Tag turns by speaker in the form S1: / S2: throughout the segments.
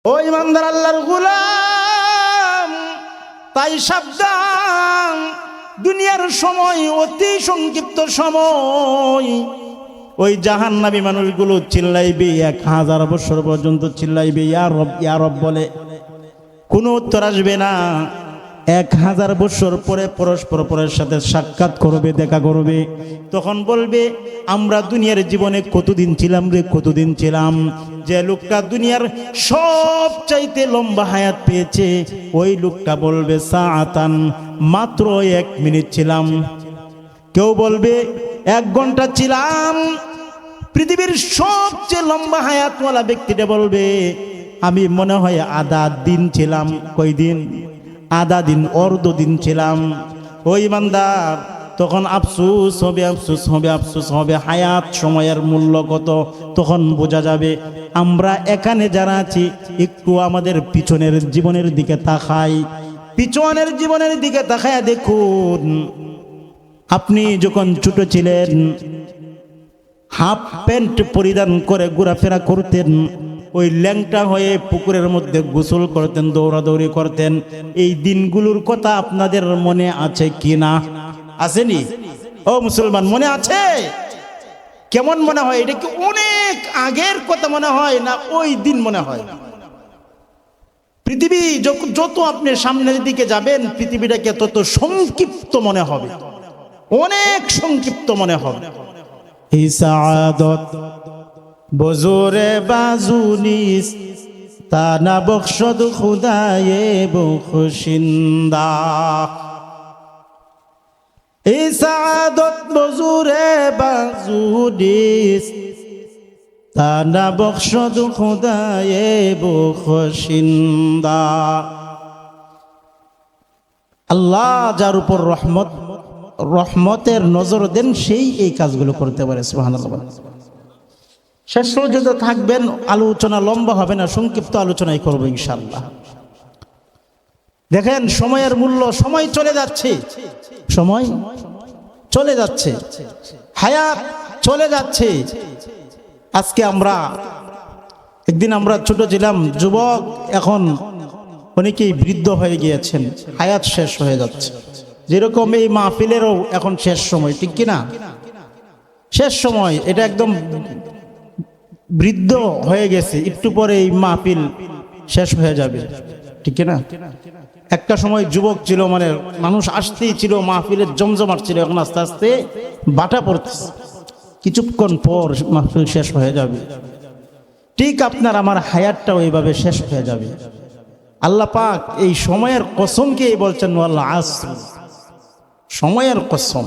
S1: ও ইমানদার আল্লাহর গোলাম, তাই সাবধান, দুনিয়ার সময় অতি সংক্ষিপ্ত সময়। ওই জাহান্নামী মানুষগুলো চিল্লাইবে 1000 বছর পর্যন্ত চিল্লাইবে ইয়া রব ইয়া রব বলে, কোনো উত্তর আসবে না। 1000 বছর পরে পরস্পরের সাথে সাক্ষাৎ করবে, দেখা করবে, তখন বলবে আমরা দুনিয়ার জীবনে কতদিন ছিলাম রে, কতদিন ছিলাম। যে লোকটা দুনিয়ার সবচাইতে লম্বা হায়াত পেয়েছে ওই লোকটা বলবে সাআতান, মাত্র 1 মিনিট ছিলাম। কেউ বলবে 1 ঘন্টা ছিলাম। পৃথিবীর সবচেয়ে লম্বা হায়াতওয়ালা ব্যক্তিটা বলবে আমি মনে হয় আধা দিন ছিলাম। কই দিন? আধা দিন, অর্ধ দিন ছিলাম। ওই ইমানদার, তখন আফসোস হবে, আফসোস হবে, আফসোস হবে। হায়াত সময়ের মূল্য কত তখন বোঝা যাবে। আমরা এখানে যারা আছি একটু আমাদের পিছনের জীবনের দিকে তাকাই, পিছনের জীবনের দিকে তাকায় দেখুন। আপনি যখন ছোট ছিলেন হাফ প্যান্ট পরিধান করে ঘোরাফেরা করতেন, ওই ল্যাংটা হয়ে পুকুরের মধ্যে গোসল করতেন, দৌড়াদৌড়ি করতেন। এই দিনগুলোর কথা আপনাদের মনে আছে কি না? আসেনি? ও মুসলমান, মনে আছে? কেমন মনে হয়? এটা কি অনেক আগের কথা মনে হয় না ওই দিন মনে হয়? পৃথিবী যত আপনি সামনের দিকে যাবেন পৃথিবীটাকে তত সংক্ষিপ্ত মনে হবে, অনেক সংক্ষিপ্ত মনে হবে। এই সাআদত বজুরে বাজুনিস তানা বখশদ খুদায়ে বখশিন্দা। এই সাআদত বজুরে বাজুনিস তানা বখশদ খুদায়ে বখশিন্দা। আল্লাহ যার উপর রহমতের নজর দেন সেই এই কাজগুলো করতে পারে। সুবহানাল্লাহ। শেষ পর্যন্ত থাকবেন, আলোচনা লম্বা হবে না, সংক্ষিপ্ত আলোচনাই করবো ইনশাআল্লাহ। দেখেন সময়ের মূল্য, সময় চলে যাচ্ছে, সময় চলে যাচ্ছে, হায়াত চলে যাচ্ছে। আজকে একদিন আমরা ছোট ছিলাম, যুবক, এখন অনেকেই বৃদ্ধ হয়ে গিয়েছেন, হায়াত শেষ হয়ে যাচ্ছে। যেরকম এই মাহফিলেরও এখন শেষ সময়, ঠিক কিনা? শেষ সময়, এটা একদম বৃদ্ধ হয়ে গেছে, একটু পরে এই মাহফিল শেষ হয়ে যাবে, ঠিক কিনা? একটা সময় যুবক ছিল, মানে মানুষ আসতেই ছিল, মাহফিলের জমজমাট ছিল। এখন আস্তে আস্তে বাটা পড়তেছে, কিছুক্ষণ পর মাহফিল শেষ হয়ে যাবে। ঠিক আপনার আমার হায়াতটাও এইভাবে শেষ হয়ে যাবে। আল্লাহ পাক এই সময়ের কসমকে বলছেন ওয়াল আসর, সময়ের কসম।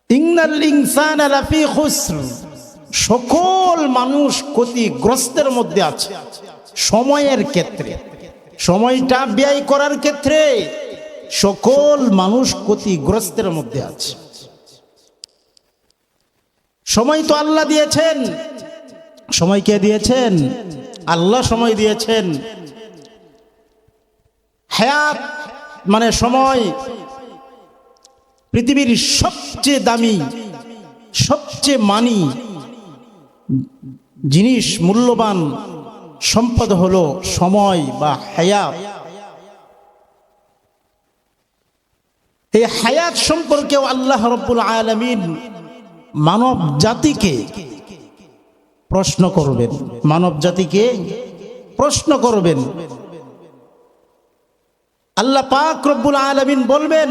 S1: ইন্নাল ইনসানা লাফি খুসর, সকল মানুষ ক্ষতিগ্রস্তের মধ্যে আছে। সময়ের ক্ষেত্রে, সময়টা ব্যয় করার ক্ষেত্রে সকল মানুষ ক্ষতিগ্রস্তের মধ্যে আছে। সময় তো আল্লাহ দিয়েছেন। সময় কে দিয়েছেন? আল্লাহ সময় দিয়েছেন। হায়াত মানে সময় পৃথিবীর সবচেয়ে দামি, সবচেয়ে মানি জিনিস, মূল্যবান সম্পদ হলো সময় বা হায়াত। এই হায়াত সম্পর্কেও আল্লাহ রাব্বুল আলামিন মানব জাতিকে প্রশ্ন করবেন, মানব জাতিকে প্রশ্ন করবেন। আল্লাহ পাক রব্বুল আলামিন বলবেন,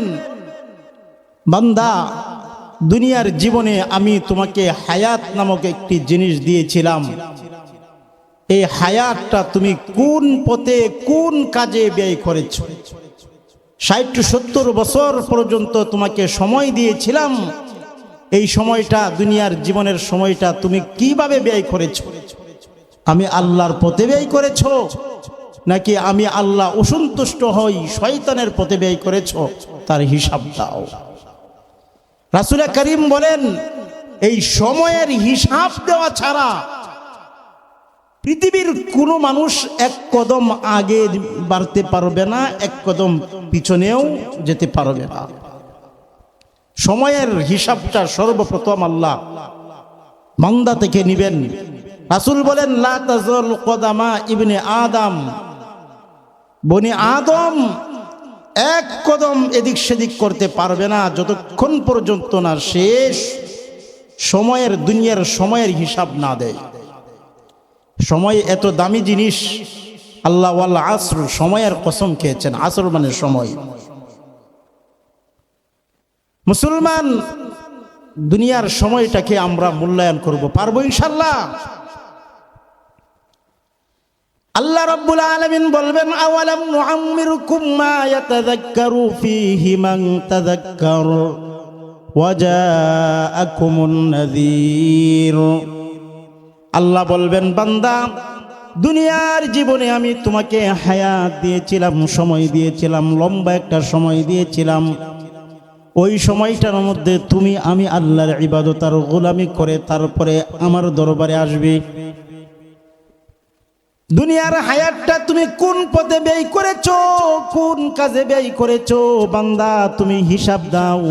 S1: বান্দা, দুনিয়ার জীবনে আমি তোমাকে হায়াত নামক একটি জিনিস দিয়েছিলাম। এই হায়াতটা তুমি কোন পথে, কোন কাজে ব্যয় করেছ? 60-70 বছর পর্যন্ত তোমাকে সময় দিয়েছিলাম। এই সময়টা, দুনিয়ার জীবনের সময়টা তুমি কিভাবে ব্যয় করেছ? আমি আল্লাহর পথে ব্যয় করেছ, নাকি আমি আল্লাহ অসন্তুষ্ট হই শয়তানের পথে ব্যয় করেছ? তার হিসাব দাও। রাসূল করিম বলেন, এই সময়ের হিসাব দেওয়া ছাড়া পৃথিবীর কোনো মানুষ 1 কদম আগে বাড়তে পারবে না, 1 কদম পিছনেও যেতে পারবে না। সময়ের হিসাবটা সর্বপ্রথম আল্লাহ বান্দা থেকে নিবেন। রাসূল বলেন লা তাজুল কদামা ইবনে আদম, বনি আদম এক কদম এদিক সেদিক করতে পারবে না যতক্ষণ পর্যন্ত না শেষ সময়ের দুনিয়ার সময়ের হিসাব না দেয়। সময় এত দামি জিনিস, আল্লাহ ওয়াল আসর, সময়ের কসম খেয়েছেন। আসর মানে সময়। মুসলমান, দুনিয়ার সময়টাকে আমরা মূল্যায়ন করব, পারবো ইনশাআল্লাহ? আল্লাহ রাব্বুল আলামিন বলবেন আওয়ালাম নুআম্মিরুকুম মা ইয়াতাযাক্কারু ফীহি মান তাযাক্কার ওয়া জাআকুমুন নাযীর। আল্লাহ বলবেন বান্দা, দুনিয়ার জীবনে আমি তোমাকে হায়াত দিয়েছিলাম, সময় দিয়েছিলাম, লম্বা একটা সময় দিয়েছিলাম। ওই সময়টার মধ্যে তুমি আমি আল্লাহর ইবাদত আর গোলামি করে তারপরে আমার দরবারে আসবে। দুনিয়ার হায়াতটা তুমি কোন পথে ব্যয় করেছো, কোন কাজে ব্যয় করেছো বান্দা, তুমি হিসাব দাও।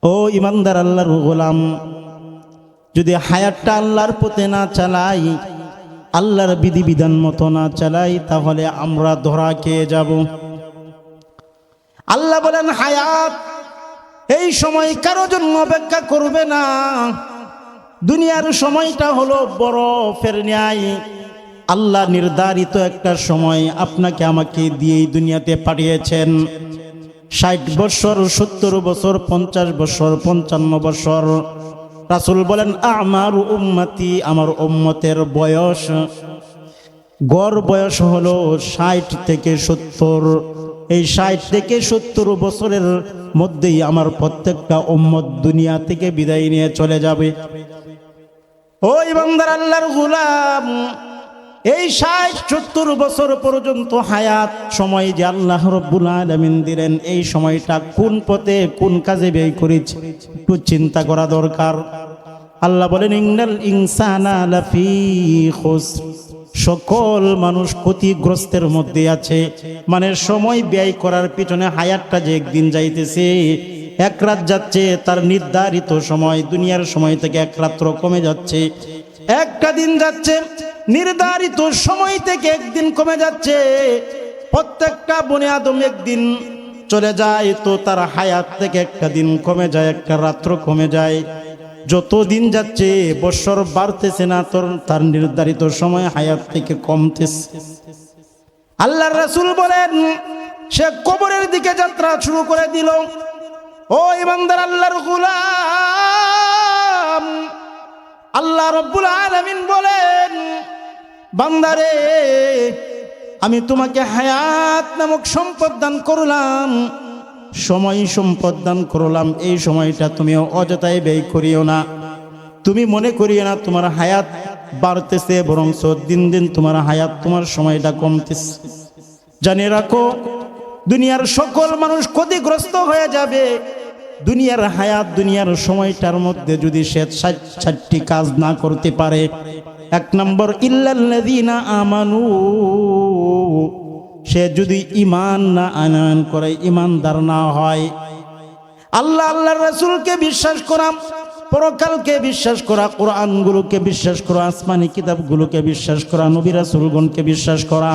S1: ও ইমানদার আল্লাহর গোলাম, যদি হায়াতটা আল্লাহর পথে না চালাই, আল্লাহর বিধিবিধান মতো না চালাই, তাহলে আমরা ধরা খেয়ে যাব। আল্লাহ বলেন হায়াত এই সময় কারো জন্য অপেক্ষা করবে না। দুনিয়ার সময়টা হলো বরফের ন্যায়। আল্লাহ নির্ধারিত একটা সময় আপনাকে আমাকে দিয়ে এই দুনিয়াতে পাঠিয়েছেন। 60 বছর, 70 বছর, 50 বছর, 55 বছর। রাসূল বলেন আমার উম্মতি, আমার উম্মতের বয়স, গড় বয়স হলো 60 থেকে 70। এই 60 থেকে 70 বছরের মধ্যেই আমার প্রত্যেকটা উম্মত দুনিয়া থেকে বিদায় নিয়ে চলে যাবে। ওই বান্দার আল্লাহর গোলাম, এই 60-70 বছর পর্যন্ত হায়াত সময় যে আল্লাহ রাব্বুল আলামিন দিলেন, এই সময়টা কোন পথে কোন কাজে ব্যয় করেছি একটু চিন্তা করা দরকার। আল্লাহ বলেন ইন্নাল ইনসানা লাফি খুসর, সকল মানুষ ক্ষতিগ্রস্তের মধ্যে আছে। মানে সময় ব্যয় করার পিছনে হায়াতটা যে একদিন যাইতেছে, এক রাত যাচ্ছে, তার নির্ধারিত সময় দুনিয়ার সময় থেকে এক রাত্র কমে যাচ্ছে। একটা দিন যাচ্ছে, নির্ধারিত সময় থেকে একদিন কমে যাচ্ছে। প্রত্যেকটা বনি আদম একদিন চলে যায় তো তার হায়াত থেকে একটা দিন কমে যায়, একটা রাত্র কমে যায়। যত দিন যাচ্ছে বছর বাড়তেছে না, তার নির্ধারিত সময় হায়াত থেকে কমতেছে। আল্লাহর রাসূল বলেন সে কবরের দিকে যাত্রা শুরু করে দিল। ও ইমানদার আল্লাহর গোলাম, আল্লাহ রাব্বুল আলামিন বলেন বান্দারে, আমি তোমাকে হায়াত নামক সম্পদ দান করলাম, সময় সম্পদ দান করলাম। এই সময়টা তুমি অযথায় ব্যয় করিও না। তুমি মনে করিও না তোমার হায়াত বাড়তেছে, বরং দিন দিন তোমার হায়াত, তোমার সময়টা কমতেছে। জানিয়ে রাখো, দুনিয়ার সকল মানুষ ক্ষতিগ্রস্ত হয়ে যাবে। দুনিয়ার হায়াত, দুনিয়ার সময়টার মধ্যে যদি সে 60টি কাজ না করতে পারে, 1 নম্বর ইল্লাল্লাযীনা আমানু, সে যদি ঈমান না আনয়ন করে, ঈমানদার না হয়, আল্লাহর রাসূলকে বিশ্বাস করা, পরকালকে বিশ্বাস করা, কোরআনগুলোকে বিশ্বাস করা, আসমানি কিতাবগুলোকে বিশ্বাস করা, নবী রাসূলগণকে বিশ্বাস করা,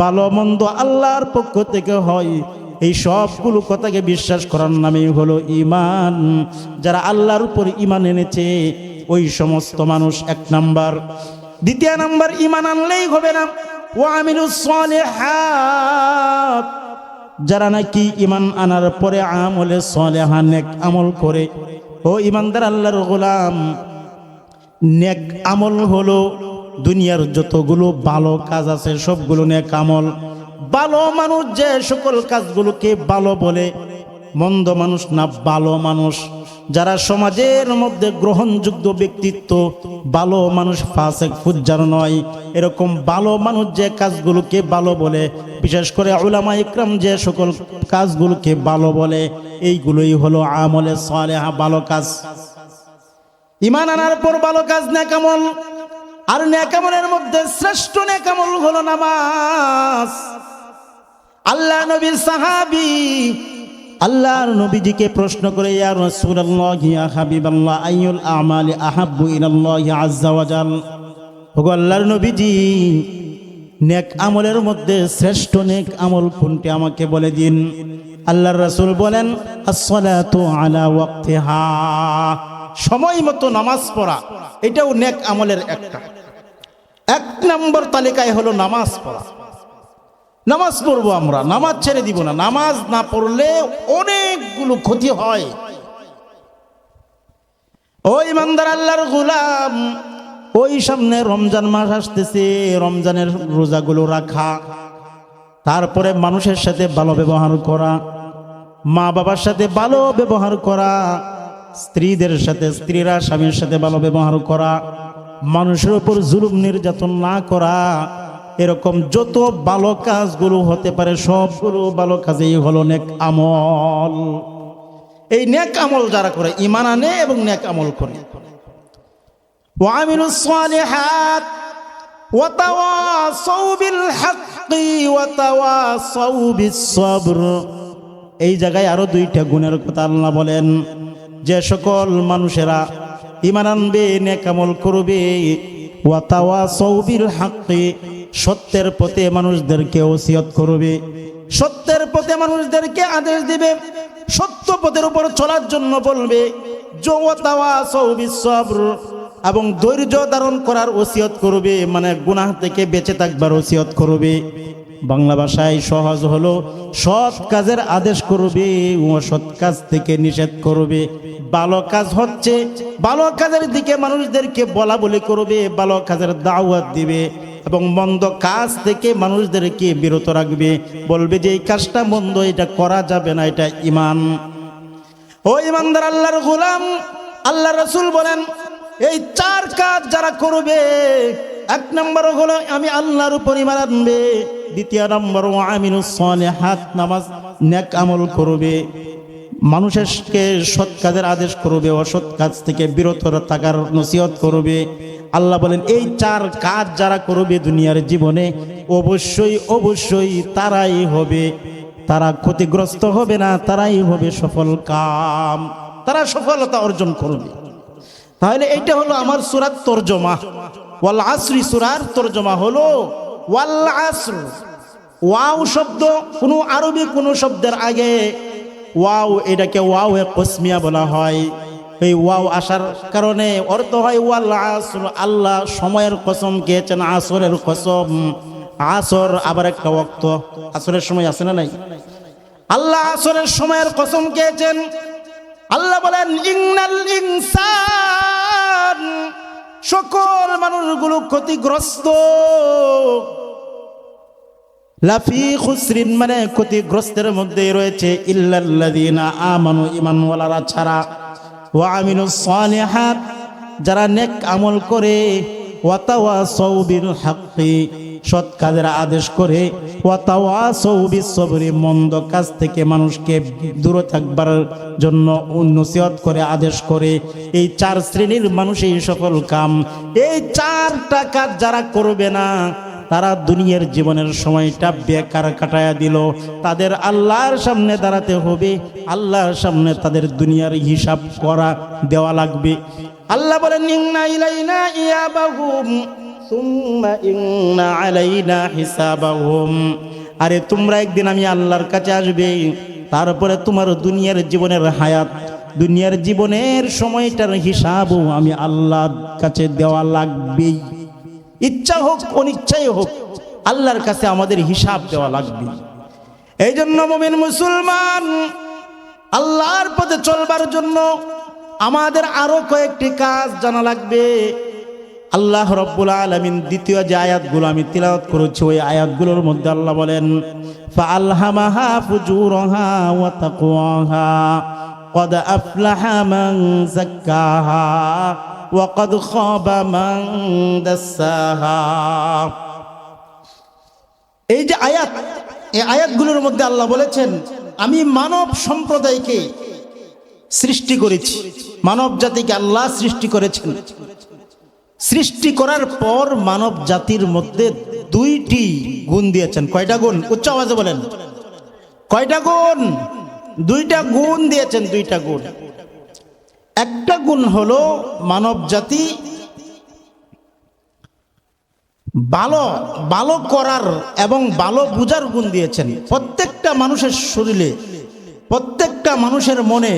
S1: ভালো মন্দ আল্লাহর পক্ষ থেকে হয়, এই সবগুলো কথাকে বিশ্বাস করার নামই হলো ঈমান। যারা আল্লাহর উপর ঈমান এনেছে ওই সমস্ত মানুষ 1 নাম্বার। 2 নাম্বার, ঈমান আনলেই হবে না, ওয়া আমিলুস সালিহাত, যারা নাকি ঈমান আনার পরে আমলে সালেহা, নেক আমল করে। ও ঈমানদার আল্লাহর গোলাম, নেক আমল হলো দুনিয়ার যতগুলো ভালো কাজ আছে সবগুলো নেক আমল। ভালো মানুষ যে সকল কাজগুলোকে ভালো বলে, মন্দ মানুষ না, ভালো মানুষ। যারা সমাজের মধ্যে গ্রহণযোগ্য ব্যক্তিত্ব, ভালো মানুষ, ফাসিক ফুজ্জার নয়। এরকম ভালো মানুষ যে কাজগুলোকে ভালো বলে, বিশেষ করে উলামা ইকরাম যে সকল কাজগুলোকে ভালো বলে, এইগুলোই হলো আমলে সালেহা, ভালো কাজ। ঈমান আনার পর ভালো কাজ নেক আমল। আর নেক আমলের মধ্যে শ্রেষ্ঠ নেক আমল হলো নামাজ। আল্লাহ নবীর সাহাবী আল্লাহর নবীজিকে প্রশ্ন করে, ইয়া রাসূলুল্লাহ ইয়া হাবিবাল্লাহ আইয়ুল আমালি আহাব্বু ইলাল্লাহি আযজা ওয়া জাল, ওগো আল্লাহর নবীজি, নেক আমলের মধ্যে শ্রেষ্ঠ নেক আমল কোনটি আমাকে বলে দিন। আল্লাহর রাসূল বলেন, as-salatu আলা ওয়াক্তিহা, সময় মতো নামাজ পড়া, এটাও নেক আমলের একটা। এক নম্বর তালিকায় হলো নামাজ পড়া। নামাজ পড়বো আমরা, নামাজ ছেড়ে দিব না। নামাজ না পড়লে অনেকগুলো ক্ষতি হয়। ও ইমানদার আল্লাহর গোলাম, ওই সামনে রমজান মাস আসতেছে, রমজানের রোজাগুলো রাখা, তারপরে মানুষের সাথে ভালো ব্যবহার করা, মা বাবার সাথে ভালো ব্যবহার করা, স্ত্রীদের সাথে, স্ত্রীরা স্বামীর সাথে ভালো ব্যবহার করা, মানুষের উপর জুলুম নির্যাতন না করা, এরকম যত ভালো কাজগুলো হতে পারে সবগুলো ভালো কাজেই হলো নেক আমল। এই নেক আমল যারা করে, ঈমান আনে এবং নেক আমল করে, ওয়ামিলুস সালিহাত ওয়া তাওয়াসাউ বিল হাক্কি ওয়া তাওয়াসাউ বিস সবর। এই জায়গায় আরো দুইটা গুণের কথা আল্লাহ বলেন, যে সকল মানুষেরা ঈমান আনবে, নেক আমল করবে, ওয়া তাওয়াসাউ বিল হাক্কি, সত্যের পথে মানুষদেরকে ওসিয়ত করবে, সত্যের পথে মানুষদেরকে আদেশ দিবে, সত্য পথের উপর চলার জন্য বলবে, ওয়া তাওয়াসাউ বিস সবর, এবং ধৈর্য ধারণ করার ওসিয়ত করবে, মানে গুনাহ থেকে বেঁচে থাকবার ওসিয়ত করবে। বাংলা ভাষায় সহজ হলো, সৎ কাজের আদেশ করবে, অসৎ কাজ থেকে নিষেধ করবে। ভালো কাজ হচ্ছে, ভালো কাজের দিকে মানুষদেরকে বলা বলি করবে, ভালো কাজের দাওয়াত দিবে, এবং মন্দ কাজ থেকে মানুষদেরকে বিরত রাখবে, বলবে যে এই কাজটা মন্দ, এটা করা যাবে না, এটা ঈমান। ও ঈমানদার আল্লাহর গোলাম, আল্লাহর রাসূল বলেন, এই চার কাজ যারা করবে, এক নম্বর হলো আমি আল্লাহর উপর ঈমান আনবে, দ্বিতীয় নম্বর ওয়ামিলুস সালিহাত, নামাজ নেক আমল করবে, মানুষকে সৎ কাজের আদেশ করবে, অসৎ কাজ থেকে বিরত থাকার নসিহত করবে। আল্লাহ বলেন, এই চার কাজ যারা করবে দুনিয়ার জীবনে, অবশ্যই অবশ্যই তারাই হবে, তারা ক্ষতিগ্রস্ত হবে না, তারাই হবে সফল কাম, তারা সফলতা অর্জন করবে। তাহলে এইটা হলো আমার সূরার তরজমা। ওয়াল আসরি, সূরার তরজমা হলো ওয়াল আসর। ওয়াও শব্দ কোনো আরবি কোনো শব্দের আগে ওয়াও, এটাকে ওয়াও এ কসমিয়া বলা হয়। এই ওয়াও আসার কারণে অর্থ হয় ওয়াল আসর, আল্লাহ সময়ের কসম খেয়েছেন, আসরের কসম। আসর আবার একটা ওয়াক্ত, আসরের সময় আছে না নাই? আল্লাহ আসরের সময়ের কসম খেয়েছেন। আল্লাহ বলেন, ইন্নাল ইনসান, সকল মানুষগুলো ক্ষতিগ্রস্ত, লাফি খুসরিন, মানে ক্ষতিগ্রস্তের মধ্যে রয়েছে, ইল্লাল্লাযীনা আমানু, ঈমানওয়ালারা ছাড়া, ওয়া আমিলুস সালিহাত, যারা নেক আমল করে, ওয়া তাওয়াসাউ বিল হাক্কি, সৎ কাজের আদেশ করে, ওয়া তাওয়াসাউ বিস সবরি, মন্দ কাজ থেকে মানুষকে দূরে থাকবার জন্য নসিহত করে, আদেশ করে। এই চার শ্রেণীর মানুষই সফল কাম। এই চারটা কাজ যারা করবে না, তারা দুনিয়ার জীবনের সময়টা বেকার কাটায়া দিল। তাদের আল্লাহর সামনে দাঁড়াতে হবে, আল্লাহর সামনে তাদের দুনিয়ার হিসাব করা দেওয়া লাগবে। আল্লাহ বলেন, ইন্না ইলাইনা ইয়াবাহুম সুম্মা ইন্না আলাইনা হিসাবাহুম। আরে তোমরা একদিন আমি আল্লাহর কাছে আসবে, তারপরে তোমার দুনিয়ার জীবনের হায়াত, দুনিয়ার জীবনের সময়টার হিসাবও আমি আল্লাহর কাছে দেওয়া লাগবেই। ইচ্ছা হোক অনিচ্ছাই হোক, আল্লাহর কাছে আমাদের হিসাব দেওয়া লাগবে। এই জন্য মুমিন মুসলমান, আল্লাহর পথে চলবার জন্য আমাদের আরো কয়েকটি কাজ জানা লাগবে। আল্লাহ রাব্বুল আলামিন দ্বিতীয় যে আয়াতগুলো আমি তিলাওয়াত করেছি, ওই আয়াতগুলোর মধ্যে আল্লাহ বলেন, ফাআলহামাহা ফুজুরাহা ওয়া তাকওয়াহা ক্বাদ আফলাহা মান যাক্কাহা ওয়া ক্বাদ খাবা মান দাসসাহা। এই যে আয়াত, এই আয়াতগুলোর মধ্যে আল্লাহ বলেছেন, আমি মানব সম্প্রদায়কে সৃষ্টি করেছি, মানব জাতিকে আল্লাহ সৃষ্টি করেছেন। সৃষ্টি করার পর মানব জাতির মধ্যে দুইটি গুণ দিয়েছেন। কয়টা গুণ? উচ্চ আওয়াজে বলেন, কয়টা গুণ? দুইটা গুণ দিয়েছেন, দুইটা গুণ। একটা গুণ হলো মানব জাতি ভালো ভালো করার এবং ভালো বুঝার গুণ দিয়েছেন। প্রত্যেকটা মানুষের শরীরে, প্রত্যেকটা মানুষের মনে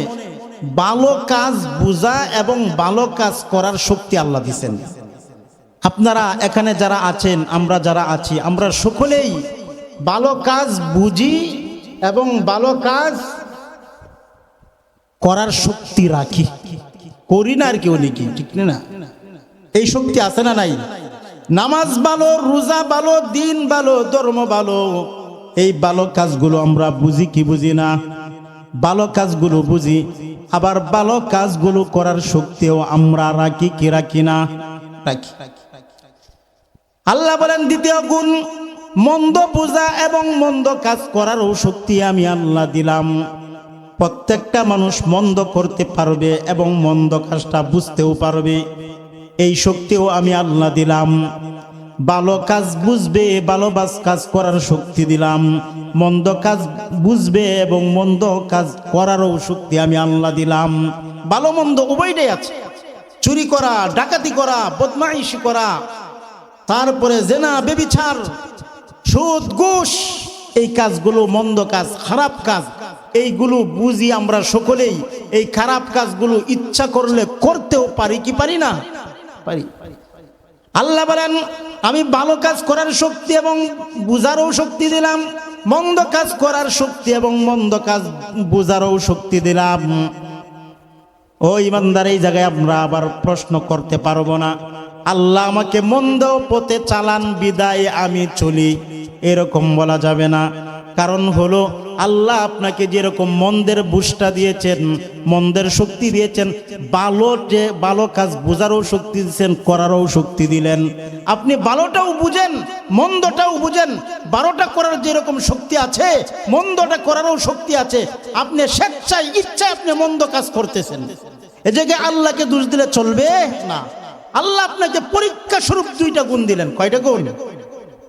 S1: ভালো কাজ বুঝা এবং ভালো কাজ করার শক্তি আল্লাহ দিয়েছেন। আপনারা এখানে যারা আছেন, আমরা যারা আছি, আমরা সকলেই ভালো কাজ বুঝি এবং ভালো কাজ করার শক্তি রাখি, করি না আর কেউ নাকি, ঠিক না? এই শক্তি আছে না নাই? নামাজ ভালো, রোজা ভালো, দিন ভালো, ধর্ম ভালো, এই ভালো কাজগুলো আমরা বুঝি কি বুঝি না? ভালো কাজগুলো বুঝি, আবার ভালো কাজগুলো করার শক্তিও আমরা রাখি কি রাখি না? রাখি। আল্লাহ বলেন দ্বিতীয় গুণ, মন্দ বুঝা এবং মন্দ কাজ করারও শক্তি আমি আল্লাহ দিলাম। প্রত্যেকটা মানুষ মন্দ করতে পারবে এবং মন্দ কাজটা বুঝতেও পারবে, এই শক্তিও আমি আল্লাহ দিলাম। ভালো কাজ বুঝবে, ভালো কাজ করার শক্তি দিলাম। মন্দ কাজ বুঝবে এবং মন্দ কাজ করারও শক্তি আমি আল্লাহ দিলাম। ভালো মন্দ উভয়টাই আছে। চুরি করা, ডাকাতি করা, বদমাইশি করা, তারপরে জেনা, ব্যভিচার, সুদ, ঘুষ, এই কাজগুলো মন্দ কাজ, খারাপ কাজ, এইগুলো বুঝি আমরা সকলেই। এই খারাপ কাজগুলো ইচ্ছা করলে করতেও পারি কি পারি না? পারি। আল্লাহ বলেন আমি ভালো কাজ করার শক্তি এবং বুঝারও শক্তি দিলাম, মন্দ কাজ করার শক্তি এবং মন্দ কাজ বুঝারও শক্তি দিলাম। ও ইমানদার, এই জায়গায় আমরা আবার প্রশ্ন করতে পারবো না, আল্লাহ আমাকে মন্দ পথে চালান বিদায় আমি চলি, এরকম বলা যাবে না। কারণ হলো আল্লাহ আপনাকে যেরকম মন্দের বুঝটা দিয়েছেন, মন্দের শক্তি দিয়েছেন, ভালো কাজ বোঝারও শক্তি দিয়েছেন, করারও শক্তি দিলেন। আপনি ভালোটাও বুঝেন, মন্দটাও বুঝেন। ভালোটা করার যেরকম শক্তি আছে, মন্দটা করারও শক্তি আছে। আপনি স্বেচ্ছায় ইচ্ছায় আপনি মন্দ কাজ করতেছেন, এ জায়গায় আল্লাহকে দোষ দিলে চলবে না। আল্লাহ আপনাকে পরীক্ষা স্বরূপ দুইটা গুণ দিলেন। কয়টা গুণ?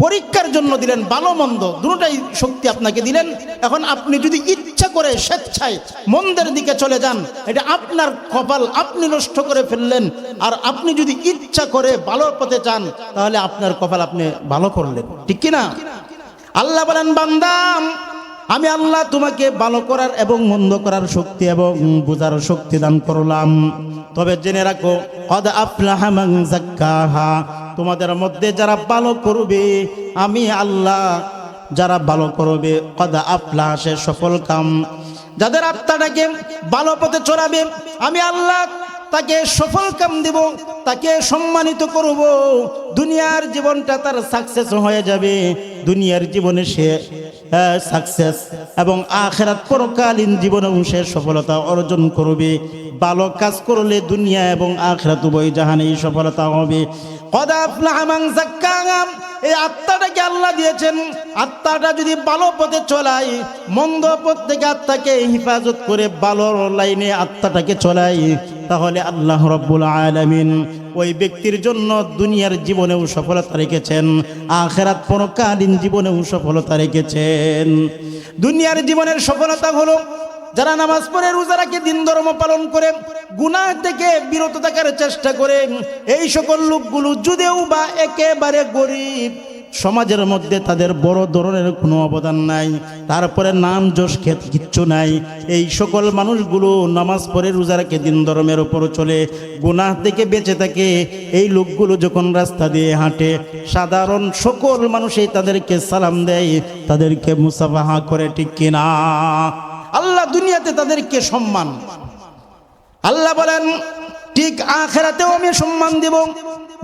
S1: পরীক্ষার জন্য দিলেন, ভালো মন্দ দুটোটাই শক্তি আপনাকে দিলেন। এখন আপনি যদি ইচ্ছা করে স্বেচ্ছায় মন্দের দিকে চলে যান, এটা আপনার কপাল, আপনি নষ্ট করে ফেললেন। আর আপনি যদি ইচ্ছা করে ভালোর পথে চান, তাহলে আপনার কপাল আপনি ভালো করলেন, ঠিক কিনা? আল্লাহ বলেন বান্দা, আমি আল্লাহ তোমাকে ভালো করার এবং মন্দ করার শক্তি এবং বুঝার শক্তি দান করলাম। তবে জেনে রাখো, কদ আফলাহা মান যাক্কাহা, তোমাদের মধ্যে যারা ভালো করবে, আমি আল্লাহ যারা ভালো করবে, কদ আফলাহা, সে সফল কাম। যাদের আত্মাটাকে ভালো পথে চড়াবে, আমি আল্লাহ তাকে সফল কাম দেব, তাকে সম্মানিত করব। দুনিয়ার জীবনটা তার সাকসেস হয়ে যাবে, দুনিয়ার জীবনে সে সাকসেস এবং আখিরাত পরকালীন জীবনেও সে সফলতা অর্জন করবে। ভালো কাজ করলে দুনিয়া এবং আখিরাত উভয় জাহানেই সফলতা হবে। কদ আফলাহা মান যাক্কাহা, এই আত্মাটাকে আল্লাহ দিয়েছেন। আত্মাটা যদি ভালো পথে চলাই, মন্দ পথ থেকে আত্মাকে হেফাজত করে ভালো লাইনে আত্মাটাকে চলাই, তাহলে আল্লাহ রাব্বুল আলামিন ওই ব্যক্তির জন্য দুনিয়ার জীবনেও সফলতা রেখেছেন, আখিরাত পরকালীন জীবনেও সফলতা রেখেছেন। দুনিয়ার জীবনের সফলতা হলো যারা নামাজ পড়ে, রোজা রাখে, দিন ধর্ম পালন করে, গুনাহ থেকে বিরত থাকার চেষ্টা করে, এই সকল লোকগুলো যদিও বা একেবারে গরিব, সমাজের মধ্যে তাদের বড় ধরনের কোনো অবদান নাই, তারপরে নাম যশ খ্যাত কিচ্ছু নাই, এই সকল মানুষগুলো নামাজ পড়ে, রোজা রাখে, দিন ধর্মের উপর চলে, গুনাহ থেকে বেঁচে থাকে, এই লোকগুলো যখন রাস্তা দিয়ে হাঁটে, সাধারণ সকল মানুষই তাদেরকে সালাম দেয়, তাদেরকে মুসাফাহা করে, ঠিক কিনা? আল্লাহ দুনিয়াতে তাদেরকে সম্মান, আল্লাহ বলেন ঠিক আখিরাতেও আমি সম্মান দেব।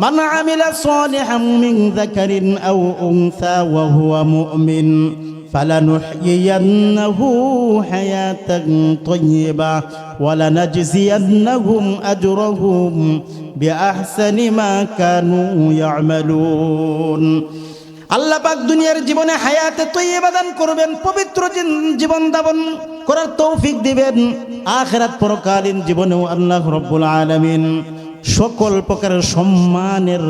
S1: মান আমিলা সালিহাম মিন যাকারিন আও উনসা ওয়া হুয়া মুমিন ফালানুহয়িয়ান্নাহু হায়াতান তাইয়্যিবা ওয়া লানাজজিয়ান্নাহুম আজরাহুম বিআহসানি মা কানু ইয়ামালুন। আল্লাহ পাক দুনিয়ার জীবনে হায়াতে তৈয়্যিবা দান করবেন, পবিত্র জীবন যাপন করার তৌফিক দিবেন। আখিরাত পরকালীন জীবনেও আল্লাহ রাব্বুল আলামিন সকল প্রকারের সম্মানের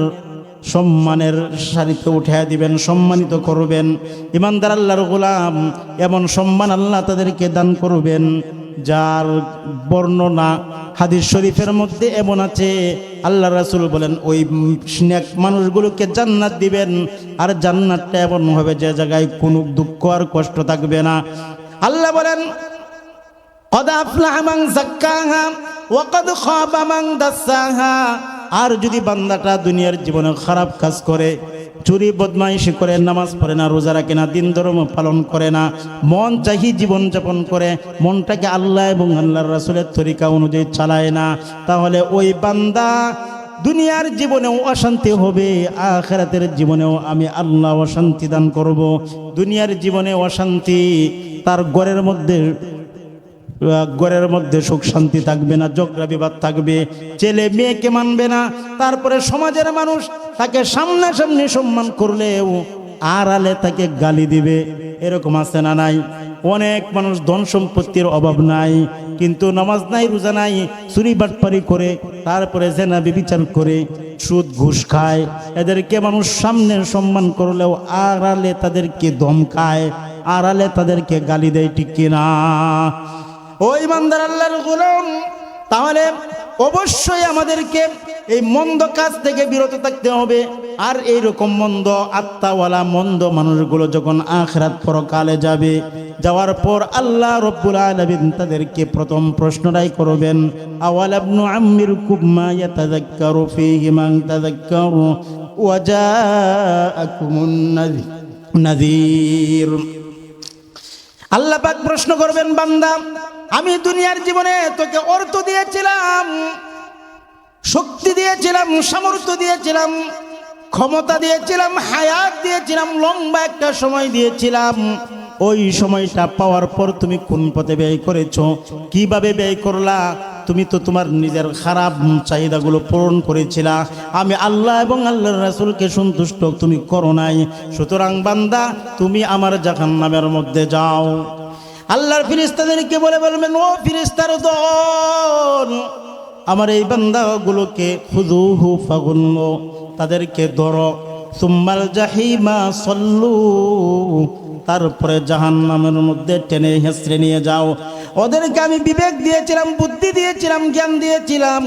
S1: সম্মানের সারিতে উঠিয়ে দিবেন, সম্মানিত করবেন। ইমানদার আল্লাহর গোলাম, এমন সম্মান আল্লাহ তাদেরকে দান করবেন যার বর্ণনা হাদিস শরীফের মধ্যে এমন আছে, আল্লাহ রাসূল বলেন ওই নেক মানুষগুলোকে জান্নাত দিবেন। আর জান্নাতটা এমন হবে যে জায়গায় কোনো দুঃখ আর কষ্ট থাকবে না। আল্লাহ বলেন কদ আফলাহা মান যাক্কাহা ওয়া কদ খাবা মান দাসসাহা। আর যদি বান্দাটা দুনিয়ার জীবনে খারাপ কাজ করে, চুরি বদমাইশি করে, নামাজ পড়ে না, রোজা রাখে না, দিন ধর্ম পালন করে না, মন চাহি জীবন যাপন করে, মনটাকে আল্লাহ এবং আল্লাহর রাসূলের তরিকা অনুযায়ী চালায় না, তাহলে ওই বান্দা দুনিয়ার জীবনেও অশান্তি হবে, আখিরাতের জীবনেও আমি আল্লাহ অশান্তি দান করব। দুনিয়ার জীবনে অশান্তি, তার ঘরের মধ্যে সুখ শান্তি থাকবে না, ঝগড়া বিবাদ থাকবে, ছেলে মেয়েকে মানবে না, তারপরে সমাজের মানুষ তাকে সামনাসামনি সম্মান করলেও আড়ালে তাকে গালি দিবে। এরকম আছে না নাই? অনেক মানুষ ধন সম্পত্তির অভাব নাই, কিন্তু নামাজ নাই, রোজা নাই, চুরি বাটপারি করে, তারপরে জেনা ব্যভিচার করে, সুদ ঘুষ খায়। এদেরকে মানুষ সামনে সম্মান করলেও আড়ালে তাদেরকে ধমকায়, আড়ালে তাদেরকে গালি দেয়, ঠিক কিনা? ওই ইমানদার আল্লাহর গোলাম, তাহলে অবশ্যই আমাদেরকে এই মন্দ কাজ থেকে বিরত থাকতে হবে। আর এইরকম মন্দ আত্মাওয়ালা মন্দ মানুষগুলো যখন আখিরাত পরকালে যাবে, যাওয়ার পর আল্লাহ রব্বুল আলামিন তাদেরকে প্রথম প্রশ্নটাই করবেন, আওয়ালাম নুআম্মিরকুম মা ইয়াতাযাক্কারু ফীহি মান তাযাক্কারু ওয়া জাআকুমুন নাযীর। আল্লাহ পাক প্রশ্ন করবেন, বান্দা আমি দুনিয়ার জীবনে তোকে অর্থ দিয়েছিলাম, শক্তি দিয়েছিলাম, সামর্থ্য দিয়েছিলাম, ক্ষমতা দিয়েছিলাম, হায়াত দিয়েছিলাম, লম্বা একটা সময় দিয়েছিলাম। ওই সময়টা পাওয়ার পর তুমি কোন পথে ব্যয় করেছো, কিভাবে ব্যয় করলা? তুমি তো তোমার নিজের খারাপ চাহিদাগুলো পূরণ করেছিলা। আমি আল্লাহ এবং আল্লাহর রাসূলকে সন্তুষ্ট তুমি করো নাই। সুতরাং বান্দা তুমি আমার জাহান্নামের মধ্যে যাও। আল্লাহর ফেরেশতাদেরকে বলবেন, ও ফেরেশতার দল, আমার এই বান্দাগুলোকে খুযুহু ফাগুল্লু, তাদেরকে ধরো, সুম্মাল জাহিমা সল্লু, তারপরে জাহান্নামের মধ্যে টেনে হেঁচড়ে নিয়ে যাও। ওদেরকে আমি বিবেক দিয়েছিলাম, বুদ্ধি দিয়েছিলাম, জ্ঞান দিয়েছিলাম,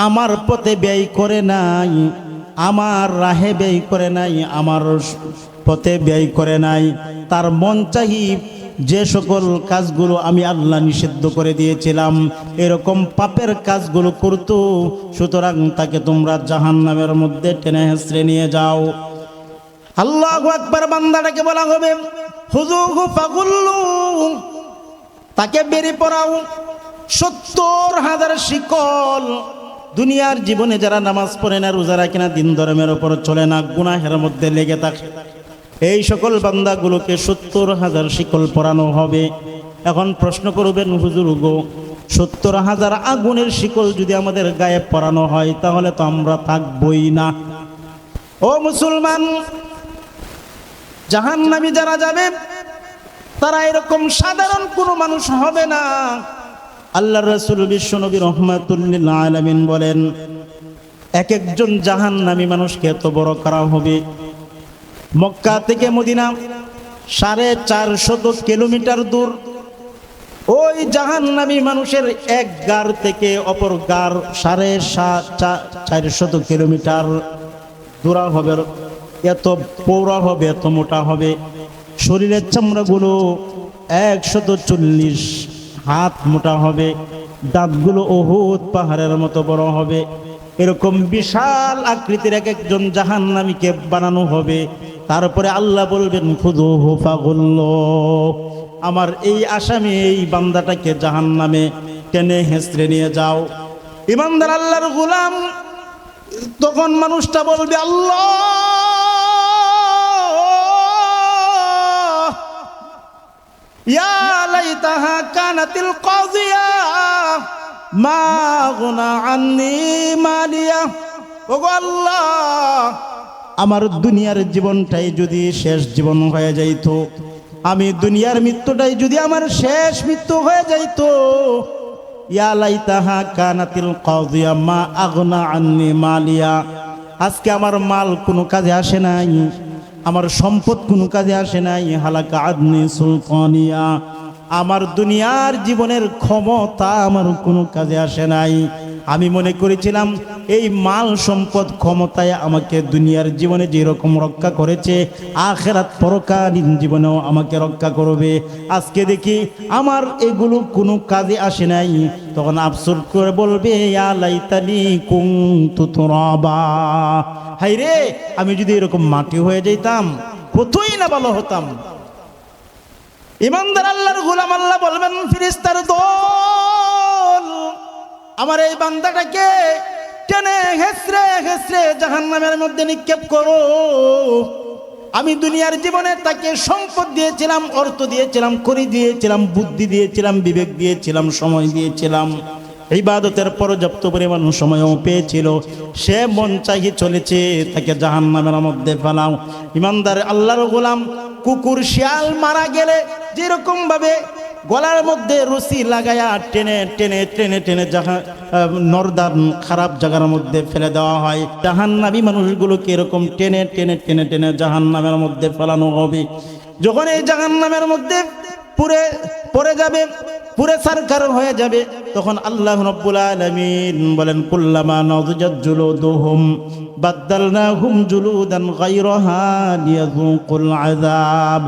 S1: আমার পথে ব্যয় করে নাই, আমার রাহে ব্যয় করে নাই, আমার পথে ব্যয় করে নাই। তার মন চাহি যে সকল কাজগুলো আমি আল্লাহ নিষিদ্ধ করে দিয়েছিলাম, এরকম পাপের কাজগুলো করত। সুতরাং তাকে তোমরা জাহান্নামের মধ্যে টেনে হেঁচড়ে নিয়ে যাও। আল্লাহু আকবার। বান্দাটাকে বলা হবে, খুযুহু ফাগুল্লু, তাকে বেরি পড়াও 70,000 শিকল। দুনিয়ার জীবনে যারা নামাজ পড়ে না, রোজা রাখে না, দিন ধর্মের উপর চলে না, গুনাহের মধ্যে লেগে থাকে, এই সকল বান্দাগুলোকে 70,000 শিকল পরানো হবে। এখন প্রশ্ন করবেন, হুজুর গো, 70,000 আগুনের শিকল যদি আমাদের গায়ে পরানো হয়, তাহলে তো আমরা থাকবই না। ও মুসলমান, জাহান্নামী যারা যাবে তারা এরকম সাধারণ কোনো মানুষ হবে না। আল্লাহর রাসূল বিশ্বনবী রাহমাতুল লিল আলামিন বলেন, এক একজন জাহান্নামী মানুষকে এত বড় করা হবে, মক্কা থেকে মদিনা 450 কিলোমিটার দূর। ওই জাহান্নামী মানুষের এক গার থেকে অপর গার 450 কিলোমিটার দূর হবে, এত পৌরা হবে, এত মোটা হবে। শরীরের চামড়াগুলো 140 হাত মোটা হবে, দাঁতগুলো উহুদ পাহাড়ের মতো বড় হবে। এরকম বিশাল আকৃতির এক একজন জাহান্নামীকে বানানো হবে। তারপরে আল্লাহ বলবেন, খুযুহু ফাগুল্লু, আমার এই আসামি, এই বান্দাটাকে জাহান্নামে টেনে হেঁচড়ে নিয়ে যাও। ইমানদার আল্লাহর গোলাম, তখন মানুষটা বলবে, আল্লাহ, ইয়া লাইতাহা কানাতিল কাযিয়া মা গুনা আন্নি মালিয়া। ওগো আল্লাহ, আমার দুনিয়ার জীবনটাই যদি শেষ জীবন হয়ে যাইত, আমি দুনিয়ার মৃত্যুটাই যদি আমার শেষ মৃত্যু হয়ে যাইত, ইয়া লাইতাহা কানাতিল কাযিয়া মা আগনা আন্নি মালিয়া, আজকে আমার মাল কোনো কাজে আসে নাই, আমার সম্পদ কোনো কাজে আসে নাই। হালাকা আদনি সুলতানিয়া, আমার দুনিয়ার জীবনের ক্ষমতা আমার কোনো কাজে আসে নাই। আমি মনে করেছিলাম এই মাল সম্পদ ক্ষমতায় আমাকে দুনিয়ার জীবনে যেরকম রক্ষা করেছে আখিরাত পরকালীন জীবনেও আমাকে রক্ষা করবে। আজকে দেখি আমার এগুলো কোনো কাজে আসে নাই। তখন আফসোস করে বলবে ইয়া লাইতানি কুনতু তুরাবা, হাই রে আমি যদি এরকম মাটি হয়ে যাইতাম কতই না ভালো হতাম। ইমানদার আল্লাহর গোলাম আল্লাহ বলবেন ফেরেশতার দল, আমার এই বান্দাটাকে টেনে হেসরে হেসরে জাহান্নামের মধ্যে নিক্ষেপ করো। আমি দুনিয়ার জীবনে তাকে সম্পদ দিয়েছিলাম, অর্থ দিয়েছিলাম, করি দিয়েছিলাম, বুদ্ধি দিয়েছিলাম, বিবেক দিয়েছিলাম, সময় দিয়েছিলাম, ইবাদতের পর্যাপ্ত পরিমাণ সময়ও পেয়েছিল। সে মন চাহি চলেছে, তাকে জাহান্নামের মধ্যে ফেলাও। ইমানদার আল্লাহর গোলাম কুকুর শিয়াল মারা গেলে যেরকম ভাবে গলার মধ্যে রশি লাগায়া টেনে টেনে টেনে টেনে নরদান খারাপ জায়গার মধ্যে ফেলে দেওয়া হয়, জাহান্নামী মানুষগুলোকে এরকম টেনে টেনে টেনে টেনে জাহান্নামের মধ্যে ফেলানো হবে। যখন এই জাহান্নামের মধ্যে পড়ে যাবে, পুরে সারকার হয়ে যাবে, তখন আল্লাহ রাব্বুল আলামিন বলেন কুল্লামা নাযজাত জুলুদুহুম বাদদালনাহুম জুলুদান গায়রাহা লিয়াযুকুল আযাব।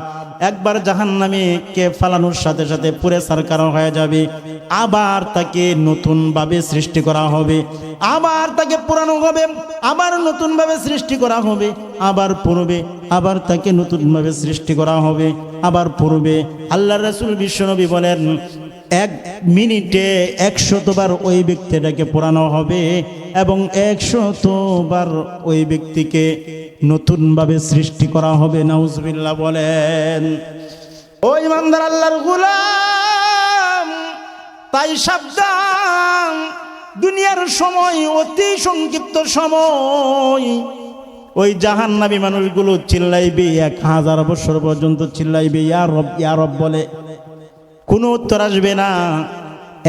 S1: একবার জাহান্নামে কে ফালানোর সাথে সাথে পুরে সারকার হয়ে যাবে, আবার তাকে নতুন ভাবে সৃষ্টি করা হবে, আবার তাকে পুরানো হবে, আবার নতুন ভাবে সৃষ্টি করা হবে, আবার পূর্বে আবার তাকে নতুন ভাবে সৃষ্টি করা হবে, আবার পূর্বে। আল্লাহর রাসূল বিশ্বনবী বলেন 1 মিনিটে 100 বার ওই ব্যক্তিটাকে পোড়ানো হবে এবং 100 বার ওই ব্যক্তিকে নতুন ভাবে সৃষ্টি করা হবে। নাউজুবিল্লাহ বলেন। ওই ইমানদার আল্লাহর গোলাম, তাই সাবধান, দুনিয়ার সময় অতি সংক্ষিপ্ত সময়। ওই জাহান্নামী মানুষগুলো চিল্লাইবে 1000 বছর পর্যন্ত চিল্লাইবে ইয়া রব ইয়া রব বলে, কোনো উত্তর আসবে না।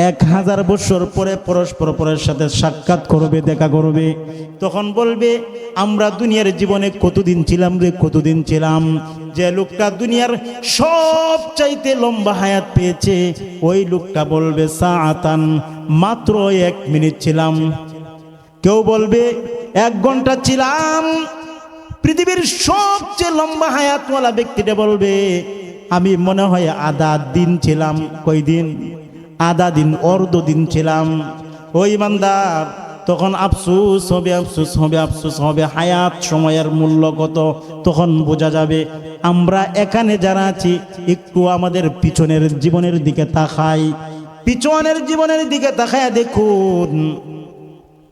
S1: 1000 বছর পরে পরস্পরের সাথে সাক্ষাৎ করবে, দেখা করবে, তখন বলবে আমরা দুনিয়ার জীবনে কতদিন ছিলাম রে, কতদিন ছিলাম। যে লোকটা দুনিয়ার সবচাইতে লম্বা হায়াত পেয়েছে ওই লোকটা বলবে সাআতান, মাত্র 1 মিনিট ছিলাম। কেউ বলবে 1 ঘন্টা ছিলাম। পৃথিবীর সবচেয়ে লম্বা হায়াতওয়ালা ব্যক্তিটা বলবে আমি মনে হয় আধা দিন ছিলাম। কই দিন? আধা দিন, অর্ধ দিন ছিলাম। ওই ইমানদার তখন আফসোস হবে, আফসোস হবে, আফসোস হবে। হায়াত সময়ের মূল্য কত তখন বোঝা যাবে। আমরা এখানে যারা আছি একটু আমাদের পিছনের জীবনের দিকে তাকাই, পিছনের জীবনের দিকে তাকায়া দেখুন।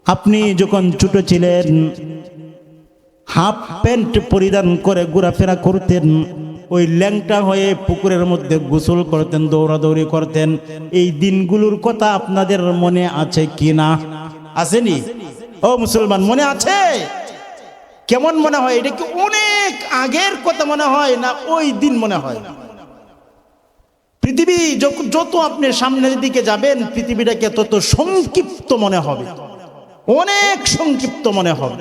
S1: আপনি যখন ছোট ছিলেন হাফ প্যান্ট পরিধান করে ঘোরাফেরা করতেন, ওই ল্যাংটা হয়ে পুকুরের মধ্যে গোসল করতেন, দৌড়াদৌড়ি করতেন। এই দিনগুলোর কথা আপনাদের মনে আছে কি না? আসেনি? ও মুসলমান, মনে আছে? কেমন মনে হয়? এটা কি অনেক আগের কথা মনে হয় না ওই দিন মনে হয়? পৃথিবী যত আপনি সামনের দিকে যাবেন পৃথিবীটাকে তত সংক্ষিপ্ত মনে হবে, অনেক সংক্ষিপ্ত মনে হবে,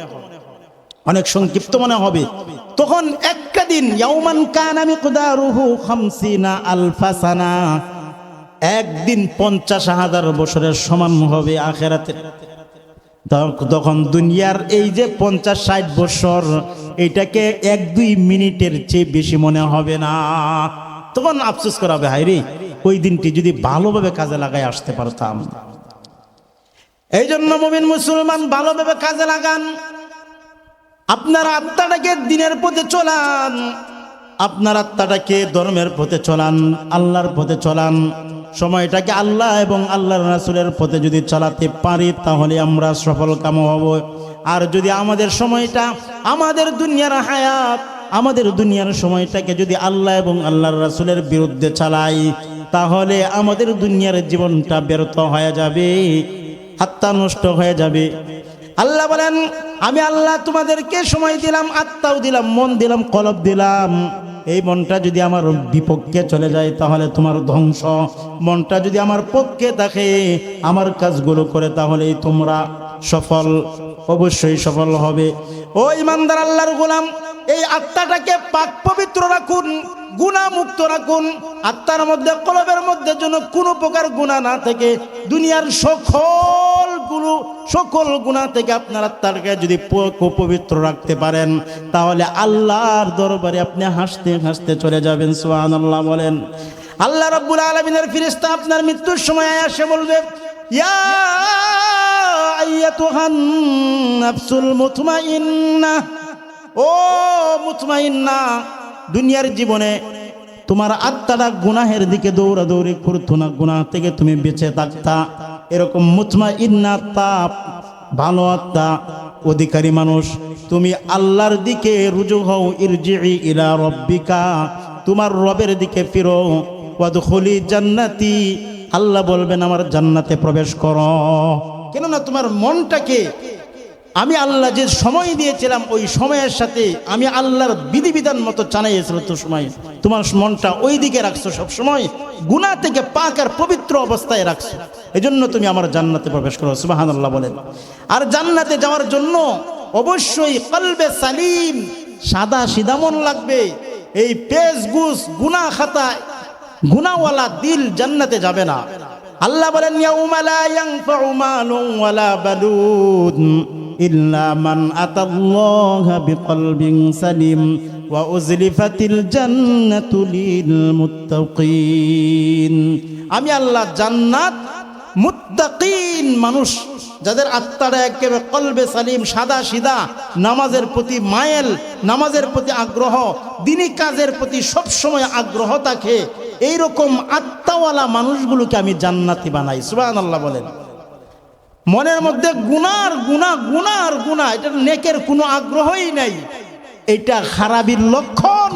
S1: অনেক সংক্ষিপ্ত মনে হবে। তখন একটা দিন ইয়াউমান কানা মিকদারুহু 50 আলফা সানা, একদিন 50,000 বছরের সমান হবে আখিরাতে। তখন দুনিয়ার এই যে 50-60 বছর, এটাকে 1-2 মিনিটের চেয়ে বেশি মনে হবে না। তখন আফসোস করা হবে, হায় রে ওই দিনটি যদি ভালোভাবে কাজে লাগায় আসতে পারতাম। এই জন্য মুমিন মুসলমান ভালোভাবে কাজে লাগান। আপনার আত্মাটাকে দিনের পথে চলান, আপনার আত্মাটাকে ধর্মের পথে চলান, আল্লাহর পথে চলান। সময়টাকে আল্লাহ এবং আল্লাহর রাসূলের পথে যদি চালাতে পারি তাহলে আমরা সফল কাম হব। আর যদি আমাদের সময়টা, আমাদের দুনিয়ার হায়াত, আমাদের দুনিয়ার সময়টাকে যদি আল্লাহ এবং আল্লাহর রাসূলের বিরুদ্ধে চালাই তাহলে আমাদের দুনিয়ার জীবনটা ব্যর্থ হয়ে যাবে, আত্মা নষ্ট হয়ে যাবে। আল্লাহ বলেন আমি আল্লাহ তোমাদেরকে সময় দিলাম, আত্মাও দিলাম, মন দিলাম, কলব দিলাম। এই মনটা যদি আমার বিপক্ষে চলে যায় তাহলে তোমার ধ্বংস। মনটা যদি আমার পক্ষে থাকে, আমার কাজগুলো করে, তাহলেই তোমরা সফল। অবশ্যই সফল হবে। ও ইমানদার আল্লাহর গোলাম, এই আত্মাটাকে পাক পবিত্র রাখুন, গুনাহ মুক্ত রাখুন। আত্মার মধ্যে, কলবের মধ্যে যেন কোনো প্রকার গুনাহ না থাকে। দুনিয়ার সকল গুনাহ থেকে আপনার আত্মাটাকে যদি পবিত্র রাখতে পারেন, তাহলে আল্লাহর দরবারে আপনি হাসতে হাসতে চলে যাবেন। সুবহানাল্লাহ বলেন। আল্লাহ রাব্বুল আলামিনের ফেরেশতা আপনার মৃত্যুর সময় এসে বলবে, ইয়া আইয়াতুহান নাফসুল মুতমাইন্নাহ, ও মুতমাইন্না, দুনিয়ার জীবনে তোমার আত্মাটা গুনাহের দিকে দৌড়াদৌড়ি করতো না, গুনাহ থেকে তুমি বেঁচে থাকতা। এরকম মুতমাইন্না আত্মা, ভালো আত্মা অধিকারী মানুষ, তুমি আল্লাহর দিকে রুজু হও। ইরজিই ইলা রব্বিকা, তোমার রবের দিকে ফিরো। ওয়াদখুলি জান্নাতি, আল্লাহ বলবেন আমার জান্নাতে প্রবেশ করো। কেননা তোমার মনটাকে আমি আল্লাহ যে সময় দিয়েছিলাম, ওই সময়ের সাথে আমি আল্লাহর বিধিবিধান মতো চালাইয়েছিল। তো সময় তোমার মনটা ওই দিকে রাখছো, সব সময় গুনাহ থেকে পাক আর পবিত্র অবস্থায় রাখছো। এজন্য তুমি আমার জান্নাতে প্রবেশ করো। সুবহানাল্লাহ বলেন। আর জান্নাতে যাওয়ার জন্য অবশ্যই কলবে সালিম, সাদা সিধা মন লাগবে। এই পেজ গুস গুনাহ খাতায় গুনাহওয়ালা দিল জান্নাতে যাবে না। আল্লাহ বলেন, ইয়াউমা লা ইয়ানফাউ মালুন ওয়ালা বানুন ইল্লা মান আতাল্লাহা বিকলবিন সালিম ওয়া উযলিফাতিল জান্নাতু লিল মুত্তাকিন। আমি আল্লাহ জান্নাত মুত্তাকিন মানুষ, যাদের আত্মাটা একেবারে কলবে সালিম, সাদা সিধা, নামাজের প্রতি মায়েল, নামাজের প্রতি আগ্রহ, দিনী কাজের প্রতি সবসময় আগ্রহ থাকে, এইরকম আত্মাওয়ালা মানুষগুলোকে আমি জান্নাতি বানাই। সুবহানাল্লাহ বলেন। মনের মধ্যে গুনার গুনাহ, এটা নেকের কোনো আগ্রহই নাই, এটা খারাপির লক্ষণ,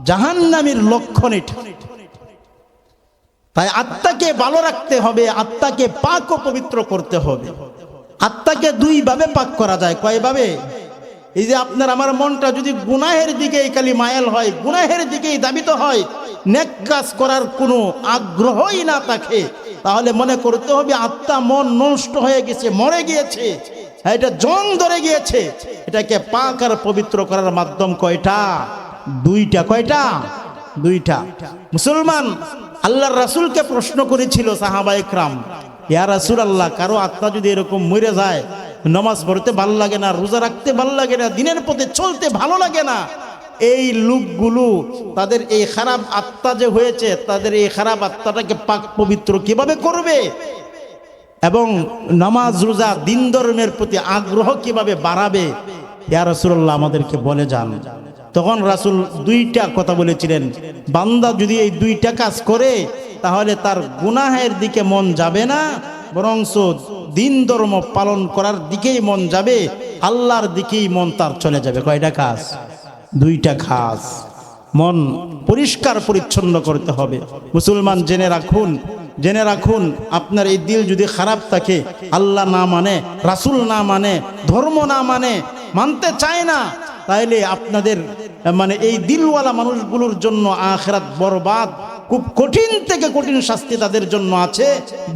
S1: জাহান্নামীর লক্ষণ এটা। তাই আত্মাকে ভালো রাখতে হবে, আত্মাকে পাক ও পবিত্র করতে হবে। আত্মাকে দুইভাবে পাক করা যায়। কয়ভাবে? এই যে আপনার আমার মনটা যদি গুনাহের দিকেই খালি মায়াল হয়, গুনাহের দিকেই দাবিত হয়, নেক কাজ করার কোনো আগ্রহই না থাকে, তাহলে মনে করতে হবে আত্মা, মন নষ্ট হয়ে গেছে, মরে গিয়েছে, এটা জং ধরে গিয়েছে। এটাকে পাক আর পবিত্র করার মাধ্যম কয়টা? দুইটা। কয়টা? দুইটা। মুসলমান আল্লাহর রাসূলকে প্রশ্ন করেছিল সাহাবায়ে কেরাম, ইয়া রাসূলুল্লাহ, কারো আত্মা যদি এরকম মরে যায়, নামাজ পড়তে ভালো লাগে না, রোজা রাখতে ভালো লাগে না, দিনের পথে চলতে ভালো লাগে না, এই লোকগুলো তাদের এই খারাপ আত্মা যে হয়েছে, তাদের এই খারাপ আত্মাটাকে পাক পবিত্র কিভাবে করবে, এবং নামাজ রোজা দিন ধর্মের প্রতি আগ্রহ কিভাবে বাড়াবে, ইয়া রাসূলুল্লাহ আমাদেরকে বলে যান। তখন রাসূল দুইটা কথা বলেছিলেন, বান্দা যদি এই দুইটা কাজ করে, তাহলে তার গুনাহের দিকে মন যাবে না, বরঞ্চ দিন ধর্ম পালন করার দিকেই মন যাবে, আল্লাহর দিকেই মন তার চলে যাবে। কয়টা কাজ? দুইটা কাজ। মন পরিষ্কার পরিচ্ছন্ন করতে হবে। মুসলমান জেনে রাখুন, আপনার এই দিল যদি খারাপ থাকে, আল্লাহ না মানে, রাসূল না মানে, ধর্ম না মানে, মানতে চায় না, তাইলে আপনাদের এই দিলওয়ালা মানুষগুলোর জন্য আখিরাত বরবাদ। খুব কঠিন থেকে কঠিন শাস্তি তাদের জন্য আছে,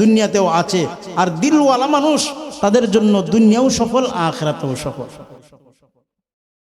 S1: দুনিয়াতেও আছে। আর দিলওয়ালা মানুষ, তাদের জন্য দুনিয়াও সফল, আখিরাতেও সফল।